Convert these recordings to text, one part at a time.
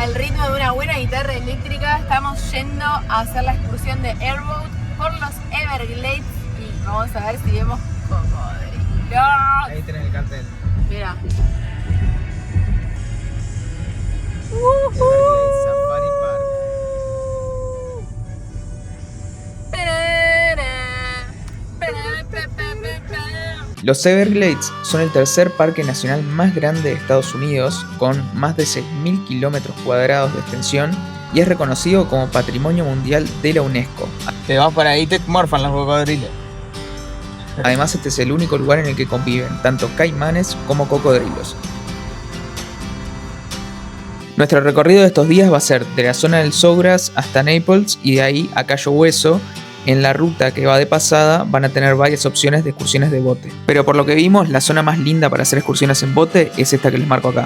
al ritmo de una buena guitarra eléctrica, estamos yendo a hacer la excursión de Airboat por los Everglades y vamos a ver si vemos cocodrilos. Ahí tenés el cartel. Mira. Everglades Safari Park. Los Everglades son el tercer parque nacional más grande de Estados Unidos, con más de 6.000 kilómetros cuadrados de extensión, y es reconocido como Patrimonio Mundial de la UNESCO. Te vas por ahí, te morfan los cocodrilos. Además, este es el único lugar en el que conviven tanto caimanes como cocodrilos. Nuestro recorrido de estos días va a ser de la zona del Sawgrass hasta Naples y de ahí a Cayo Hueso. En la ruta que va de pasada van a tener varias opciones de excursiones de bote. Pero por lo que vimos, la zona más linda para hacer excursiones en bote es esta que les marco acá.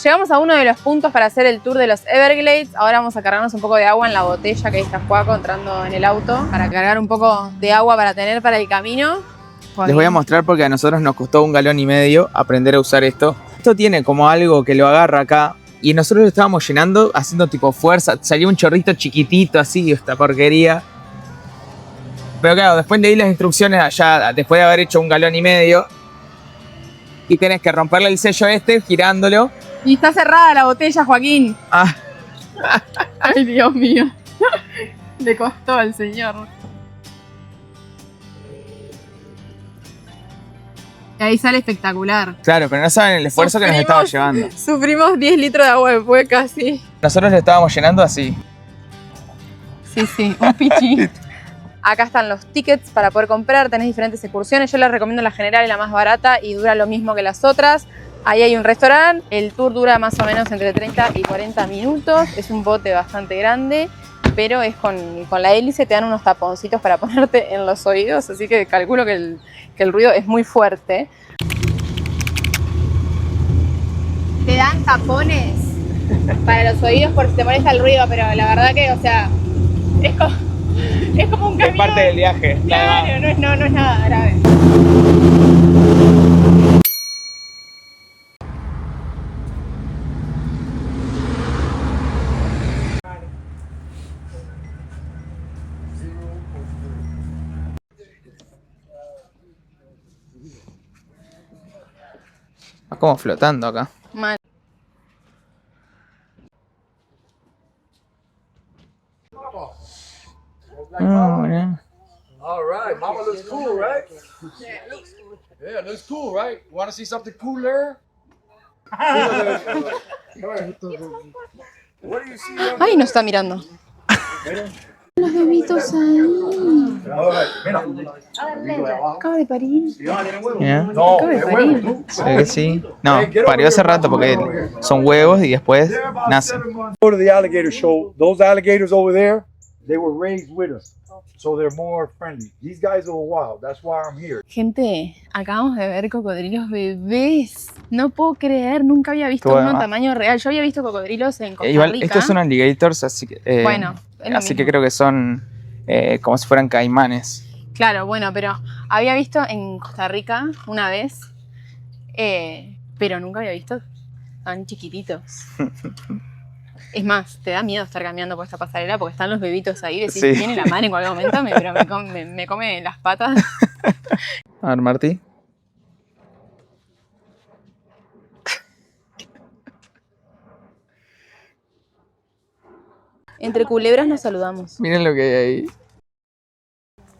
Llegamos a uno de los puntos para hacer el tour de los Everglades. Ahora vamos a cargarnos un poco de agua en la botella que ahí está Juaco entrando en el auto para cargar un poco de agua para tener para el camino. Les voy a mostrar porque a nosotros nos costó 1,5 galones aprender a usar esto. Esto tiene como algo que lo agarra acá y nosotros lo estábamos llenando haciendo tipo fuerza. Salió un chorrito chiquitito así, esta porquería. Pero claro, después leí las instrucciones allá, después de haber hecho 1,5 galones. Y tenés que romperle el sello este girándolo. Y está cerrada la botella, Joaquín. Ah. Ay, Dios mío. Le costó al señor. Y ahí sale espectacular. Claro, pero no saben el esfuerzo que nos estaba llevando. Sufrimos 10 litros de agua después casi. Nosotros lo estábamos llenando así. Sí, un pichi. Acá están los tickets para poder comprar, tenés diferentes excursiones. Yo les recomiendo la general y la más barata y dura lo mismo que las otras. Ahí hay un restaurante, el tour dura más o menos entre 30 y 40 minutos. Es un bote bastante grande, pero es con la hélice, te dan unos taponcitos para ponerte en los oídos, así que calculo que el ruido es muy fuerte. Te dan tapones para los oídos por si te molesta el ruido, pero la verdad que, o sea, es como un camión. Es parte del viaje. Claro, no es nada grave. Va como flotando acá. Mal. Mirá. All right, Mama looks cool, right? Yeah, looks cool, right? Want to see something cooler? What do you see? Ay, nos está mirando. Los bebitos ahí. Acaba de parir. Mirá. Acaba de parir. Se ve que sí. No, parió hace rato porque son huevos y después nacen. Go to the alligator show. Those alligators over there, they were raised with us, so they're more friendly. These guys are wild. That's why I'm here. Gente, acabamos de ver cocodrilos bebés. No puedo creer, nunca había visto Todo uno en demás. tamaño real. Yo había visto cocodrilos en Costa Igual, Rica. estos son alligators, así que, Bueno, es lo así que mismo. creo que son como si fueran caimanes. Claro, bueno, pero había visto en Costa Rica una vez, pero nunca había visto tan chiquititos. Es más, te da miedo estar caminando por esta pasarela porque están los bebitos ahí. Decís, Sí. viene la madre en cualquier momento, pero me come las patas. A ver, Martí. Entre culebras nos saludamos. Miren lo que hay ahí.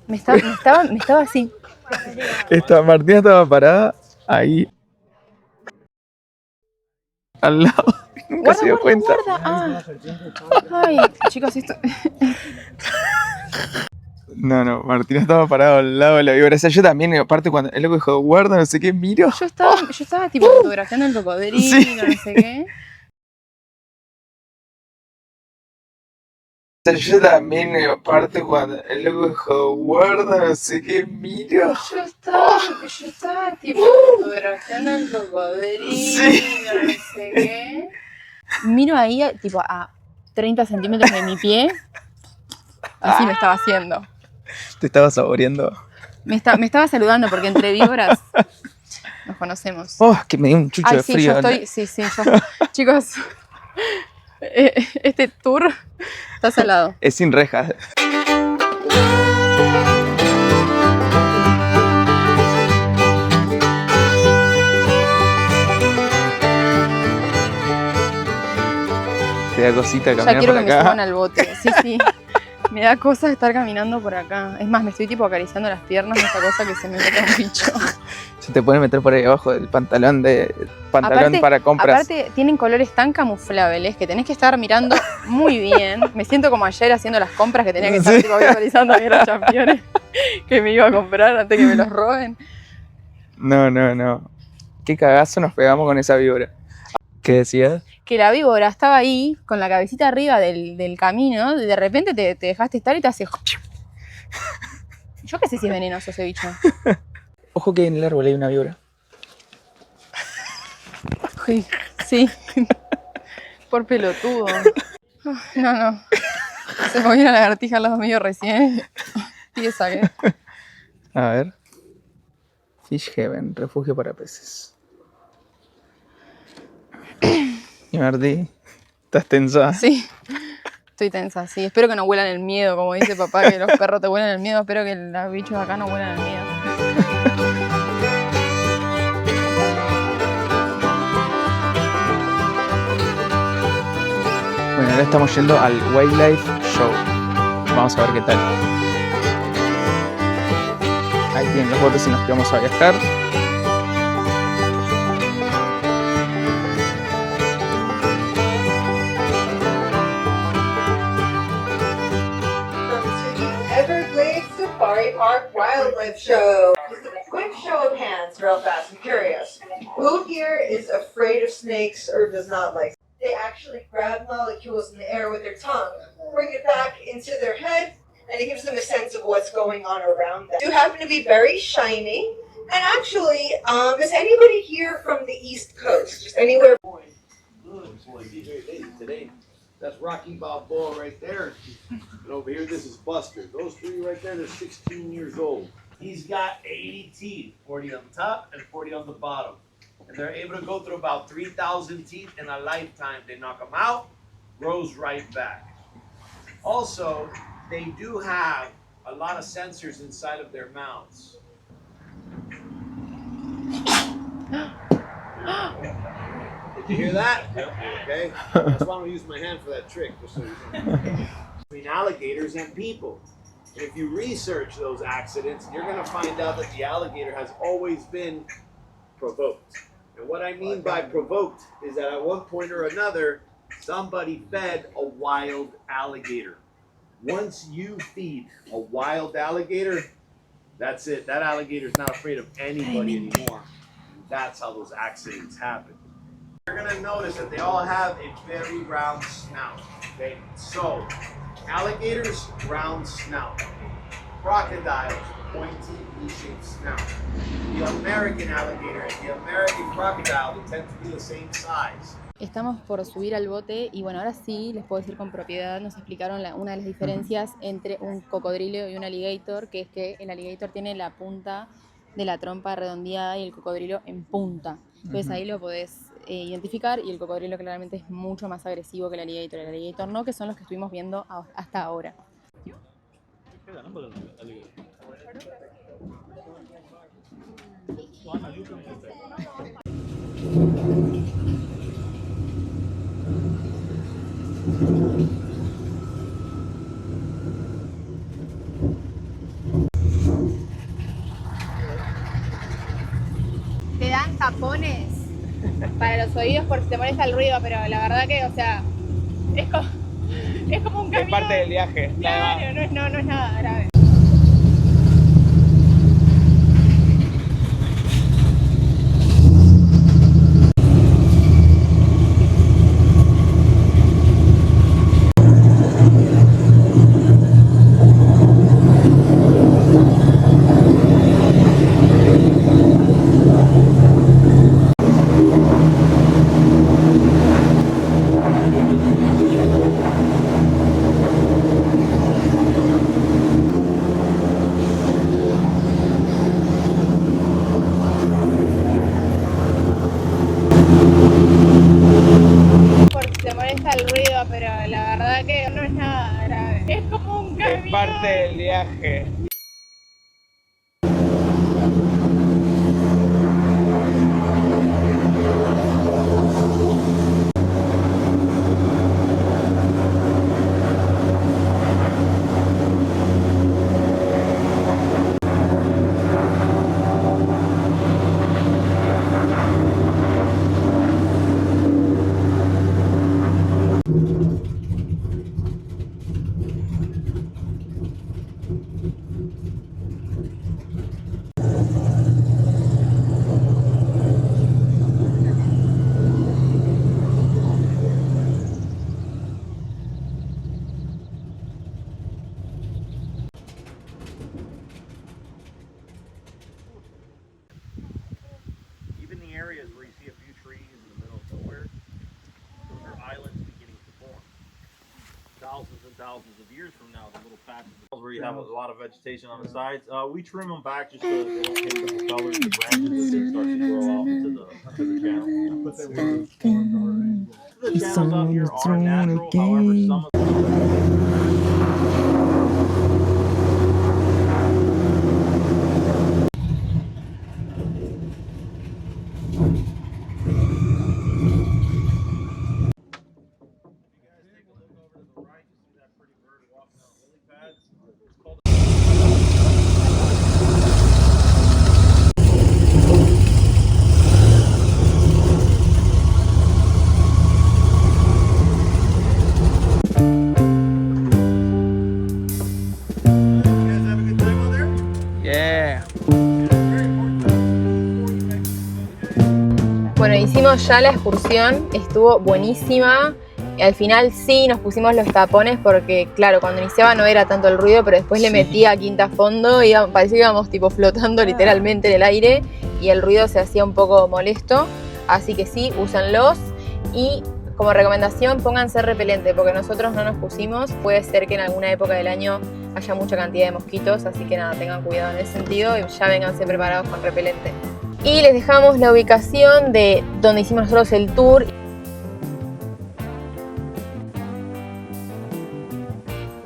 Me estaba así. Martina estaba parada ahí. Al lado. Nunca se dio cuenta. Guarda. Ah. Ay, chicos, esto... No, Martina estaba parada al lado de la víbora. O sea, yo también, aparte cuando el loco dijo, guarda, no sé qué, miro. Yo estaba tipo fotografiando el cocodrilo, Sí. no sé qué. Yo también, aparte cuando el loco dijo, guarda, no sé qué, miro. Yo estaba tipo fotografando el cocodrilo, Sí. no sé qué. Miro ahí, tipo a 30 centímetros de mi pie. Así me estaba haciendo. ¿Te estaba saboreando? Me estaba saludando porque entre víboras nos conocemos. Oh, que me dio un chucho Ay, de sí, frío. yo estoy. Sí, yo. Chicos, este tour está salado. Es sin rejas. Te da cosita Ya caminar quiero por que me suban acá. al bote. Sí. Me da cosa estar caminando por acá. Es más, me estoy tipo acariciando las piernas de esta cosa que se me mete un bicho. Se te puede meter por ahí abajo del pantalón Aparte- para compras. Aparte, tienen colores tan camuflables que tenés que estar mirando muy bien. Me siento como ayer haciendo las compras que tenía que estar Sí. tipo visualizando ahí los championes que me iba a comprar antes que me los roben. No. Qué cagazo nos pegamos con esa víbora. ¿Qué decías? Que la víbora estaba ahí con la cabecita arriba del camino y de repente te dejaste estar y te hace... Yo qué sé si es venenoso ese bicho. Ojo que en el árbol hay una víbora. Sí. Por pelotudo. No. Se movió una lagartija al lado mío recién. Y esa que... A ver. Fish Heaven, refugio para peces. Y Martí, ¿estás tensa? Sí. Estoy tensa, sí. Espero que no huelan el miedo, como dice papá, que los perros te huelan el miedo. Espero que los bichos de acá no huelan el miedo. Bueno, ahora estamos yendo al Wildlife Show. Vamos a ver qué tal. Ahí tienen los botes en los que vamos a viajar. To the Everglades Safari Park Wildlife Show. Just a quick show of hands, real fast. I'm curious. Who here is afraid of snakes or does not like? They actually grab molecules in the air with their tongue, bring it back into their head, and it gives them a sense of what's going on around them. They do happen to be very shiny. And actually, is anybody here from the East Coast? Just anywhere? Today, that's Rocky Balboa right there. And over here, this is Buster. Those three right there, they're 16 years old. He's got 80 teeth, 40 on the top and 40 on the bottom. And they're able to go through about 3,000 teeth in a lifetime. They knock them out, grows right back. Also, they do have a lot of sensors inside of their mouths. Did you hear that? Okay. That's why I don't use my hand for that trick, just so you know. Between alligators and people. And if you research those accidents, you're going to find out that the alligator has always been provoked. And what I mean by provoked is that at one point or another, somebody fed a wild alligator. Once you feed a wild alligator, that's it. That alligator's not afraid of anybody anymore. And that's how those accidents happen. You're gonna notice that they all have a very round snout. Okay, so alligators, round snout. Crocodiles, pointy, V-shaped snout. The American alligator and the American crocodile, they tend to be the same size. Estamos por subir al bote y bueno, ahora sí les puedo decir con propiedad, nos explicaron una de las diferencias entre un cocodrilo y un alligator, que es que el alligator tiene la punta de la trompa redondeada y el cocodrilo en punta. Entonces ahí lo podés identificar y el cocodrilo claramente es mucho más agresivo que el alligator no, que son los que estuvimos viendo hasta ahora. Te dan tapones para los oídos por si te molesta el ruido, pero la verdad que, o sea, es como un camino. Es parte del viaje. Claro, no es nada grave. viaje. Even the areas where you see a few trees in the middle of nowhere, those are islands beginning to form. Thousands of years from now, the little patches where you have a lot of vegetation on the sides, we trim them back just so they don't take the colors, the branches, as they start to grow out into the channel. But they were formed already. The channels out here are natural, however, some of Yeah. Bueno, hicimos ya la excursión, estuvo buenísima. Y al final sí nos pusimos los tapones porque, claro, cuando iniciaba no era tanto el ruido, pero después le metía a quinta fondo y parecía que íbamos tipo flotando literalmente en el aire y el ruido se hacía un poco molesto. Así que sí, úsenlos y como recomendación pónganse repelente porque nosotros no nos pusimos. Puede ser que en alguna época del año haya mucha cantidad de mosquitos, así que nada, tengan cuidado en ese sentido y ya vénganse preparados con repelente. Y les dejamos la ubicación de donde hicimos nosotros el tour.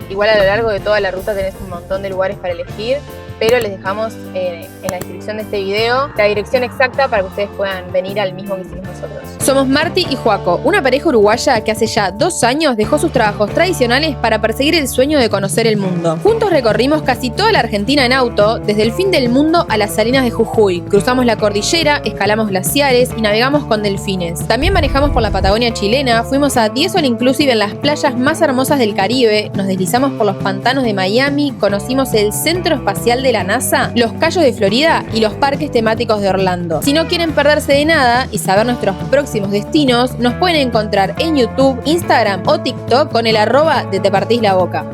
Igual a lo largo de toda la ruta tenés un montón de lugares para elegir, pero les dejamos en la descripción de este video la dirección exacta para que ustedes puedan venir al mismo que hicimos nosotros. Somos Marti y Joaco, una pareja uruguaya que hace ya 2 años dejó sus trabajos tradicionales para perseguir el sueño de conocer el mundo. Juntos recorrimos casi toda la Argentina en auto, desde el fin del mundo a las salinas de Jujuy. Cruzamos la cordillera, escalamos glaciares y navegamos con delfines. También manejamos por la Patagonia chilena, fuimos a 10 all inclusive en las playas más hermosas del Caribe, nos deslizamos por los pantanos de Miami, conocimos el Centro Espacial de la NASA, los Cayos de Florida y los parques temáticos de Orlando. Si no quieren perderse de nada y saber nuestros próximos destinos, nos pueden encontrar en YouTube, Instagram o TikTok con el @ de Te Partís la Boca.